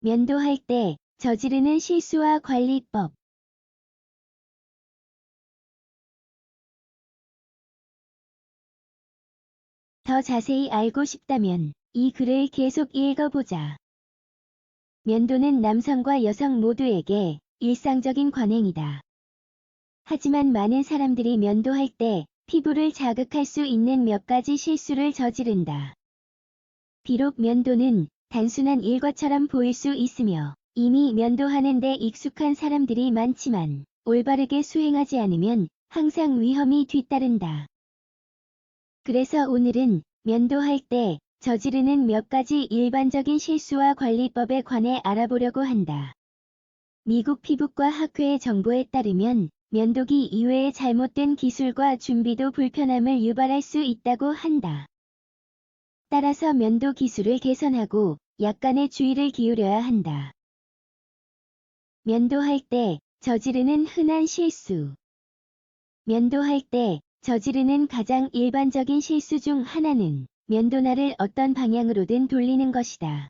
면도할 때 저지르는 실수와 관리법. 더 자세히 알고 싶다면 이 글을 계속 읽어보자. 면도는 남성과 여성 모두에게 일상적인 관행이다. 하지만 많은 사람들이 면도할 때 피부를 자극할 수 있는 몇 가지 실수를 저지른다. 비록 면도는 단순한 일과처럼 보일 수 있으며 이미 면도하는 데 익숙한 사람들이 많지만 올바르게 수행하지 않으면 항상 위험이 뒤따른다. 그래서 오늘은 면도할 때 저지르는 몇 가지 일반적인 실수와 관리법에 관해 알아보려고 한다. 미국 피부과 학회의 정보에 따르면 면도기 이외의 잘못된 기술과 준비도 불편함을 유발할 수 있다고 한다. 따라서 면도 기술을 개선하고 약간의 주의를 기울여야 한다. 면도할 때 저지르는 흔한 실수. 면도할 때 저지르는 가장 일반적인 실수 중 하나는 면도날을 어떤 방향으로든 돌리는 것이다.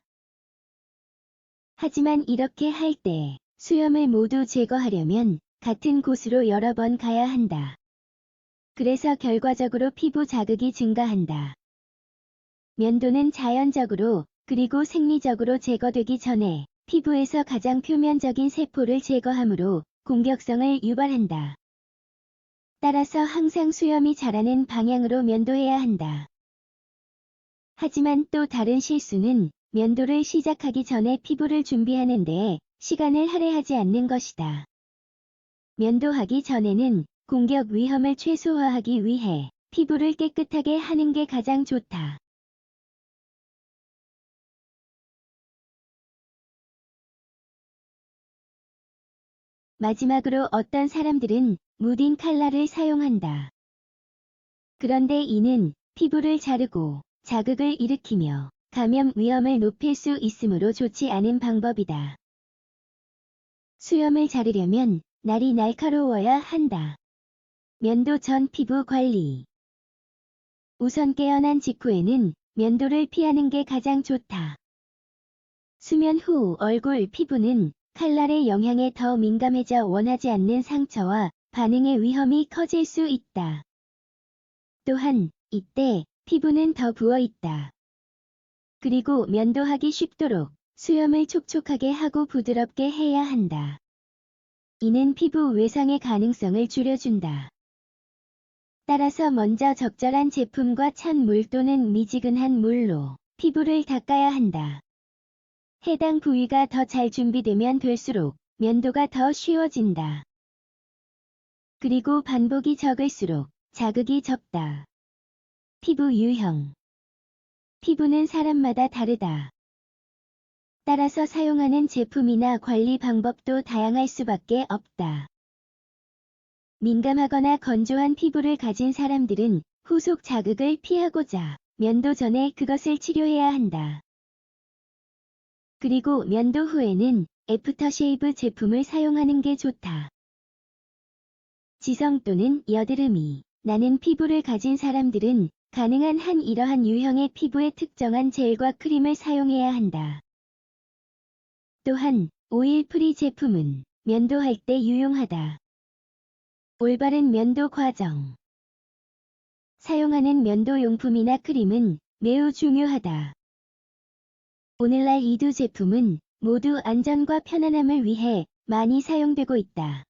하지만 이렇게 할 때 수염을 모두 제거하려면 같은 곳으로 여러 번 가야 한다. 그래서 결과적으로 피부 자극이 증가한다. 면도는 자연적으로 그리고 생리적으로 제거되기 전에 피부에서 가장 표면적인 세포를 제거하므로 공격성을 유발한다. 따라서 항상 수염이 자라는 방향으로 면도해야 한다. 하지만 또 다른 실수는 면도를 시작하기 전에 피부를 준비하는 데에 시간을 할애하지 않는 것이다. 면도하기 전에는 공격 위험을 최소화하기 위해 피부를 깨끗하게 하는 게 가장 좋다. 마지막으로 어떤 사람들은 무딘 칼라를 사용한다. 그런데 이는 피부를 자르고 자극을 일으키며 감염 위험을 높일 수 있으므로 좋지 않은 방법이다. 수염을 자르려면 날이 날카로워야 한다. 면도 전 피부 관리. 우선 깨어난 직후에는 면도를 피하는 게 가장 좋다. 수면 후 얼굴 피부는 칼날의 영향에 더 민감해져 원하지 않는 상처와 반응의 위험이 커질 수 있다. 또한 이때 피부는 더 부어 있다. 그리고 면도하기 쉽도록 수염을 촉촉하게 하고 부드럽게 해야 한다. 이는 피부 외상의 가능성을 줄여준다. 따라서 먼저 적절한 제품과 찬 물 또는 미지근한 물로 피부를 닦아야 한다. 해당 부위가 더 잘 준비되면 될수록 면도가 더 쉬워진다. 그리고 반복이 적을수록 자극이 적다. 피부 유형. 피부는 사람마다 다르다. 따라서 사용하는 제품이나 관리 방법도 다양할 수밖에 없다. 민감하거나 건조한 피부를 가진 사람들은 후속 자극을 피하고자 면도 전에 그것을 치료해야 한다. 그리고 면도 후에는 애프터쉐이브 제품을 사용하는 게 좋다. 지성 또는 여드름이 나는 피부를 가진 사람들은 가능한 한 이러한 유형의 피부에 특정한 젤과 크림을 사용해야 한다. 또한 오일 프리 제품은 면도할 때 유용하다. 올바른 면도 과정. 사용하는 면도 용품이나 크림은 매우 중요하다. 오늘날 이 두 제품은 모두 안전과 편안함을 위해 많이 사용되고 있다.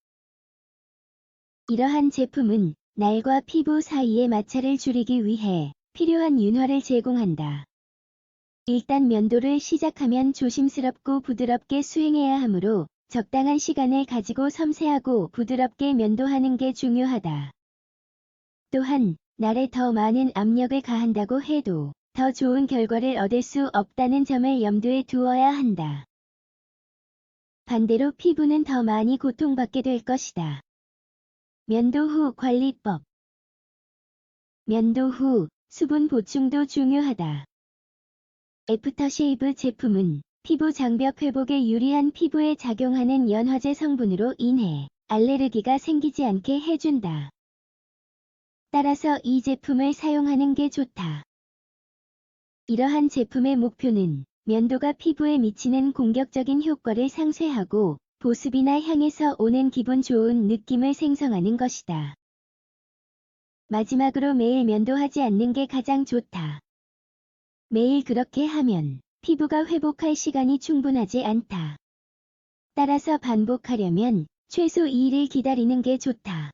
이러한 제품은 날과 피부 사이의 마찰을 줄이기 위해 필요한 윤활을 제공한다. 일단 면도를 시작하면 조심스럽고 부드럽게 수행해야 하므로 적당한 시간을 가지고 섬세하고 부드럽게 면도하는 게 중요하다. 또한 날에 더 많은 압력을 가한다고 해도 더 좋은 결과를 얻을 수 없다는 점을 염두에 두어야 한다. 반대로 피부는 더 많이 고통받게 될 것이다. 면도 후 관리법. 면도 후 수분 보충도 중요하다. 애프터쉐이브 제품은 피부 장벽 회복에 유리한 피부에 작용하는 연화제 성분으로 인해 알레르기가 생기지 않게 해준다. 따라서 이 제품을 사용하는 게 좋다. 이러한 제품의 목표는 면도가 피부에 미치는 공격적인 효과를 상쇄하고 보습이나 향에서 오는 기분 좋은 느낌을 생성하는 것이다. 마지막으로 매일 면도하지 않는 게 가장 좋다. 매일 그렇게 하면 피부가 회복할 시간이 충분하지 않다. 따라서 반복하려면 최소 2일을 기다리는 게 좋다.